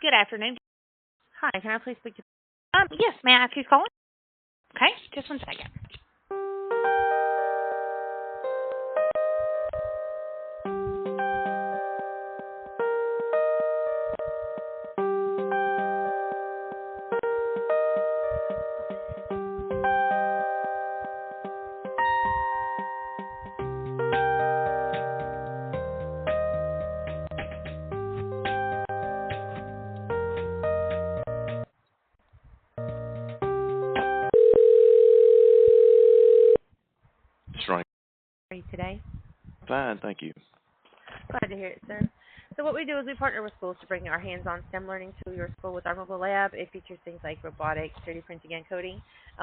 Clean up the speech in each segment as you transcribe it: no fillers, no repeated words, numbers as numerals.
Good afternoon. Hi, can I please speak to... Yes, may I ask who's calling? Okay, just one second. That's right. How are you today? Fine, thank you. Glad to hear it, sir. So what we do is we partner with schools to bring our hands-on STEM learning to your school with our mobile lab. It features things like robotics, 3D printing, and coding.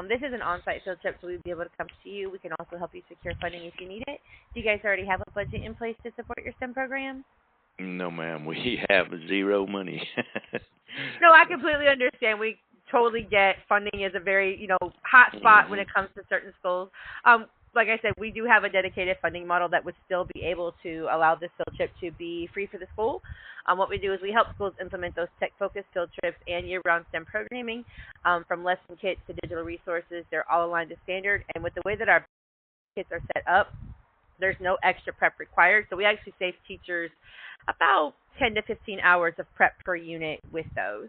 This is an on-site field trip, so we'd be able to come to you. We can also help you secure funding if you need it. Do you guys already have a budget in place to support your STEM program? No, ma'am. We have zero money. No, I completely understand. We totally get funding is a very, hot spot when it comes to certain schools. Like I said, we do have a dedicated funding model that would still be able to allow this field trip to be free for the school. What we do is we help schools implement those tech-focused field trips and year-round STEM programming, from lesson kits to digital resources. They're all aligned to standard. And with the way that our kits are set up, there's no extra prep required. So we actually save teachers about 10 to 15 hours of prep per unit with those.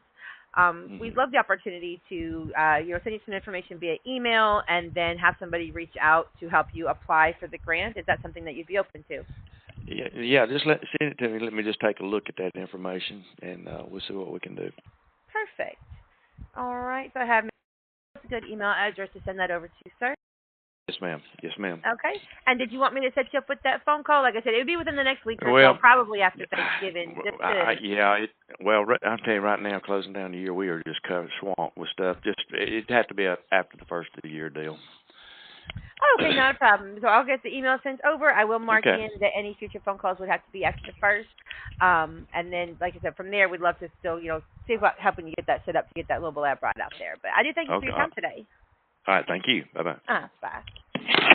We'd love the opportunity to, send you some information via email and then have somebody reach out to help you apply for the grant. Is that something that you'd be open to? Yeah. Just send it to me. Let me just take a look at that information, and we'll see what we can do. Perfect. All right. So I have a good email address to send that over to, sir. Yes, ma'am. Yes, ma'am. Okay. And did you want me to set you up with that phone call? Like I said, it would be within the next week or Well, so, probably after Thanksgiving. I'll tell you right now, closing down the year, we are just covered swamped with stuff. It'd have to be after the first of the year deal. Okay, not a problem. So I'll get the email sent over. I will mark in that any future phone calls would have to be after the first. And then, like I said, from there, we'd love to still, see about helping you get that set up to get that mobile app brought out there. But I do thank you for your time today. All right, thank you. Bye-bye. Bye.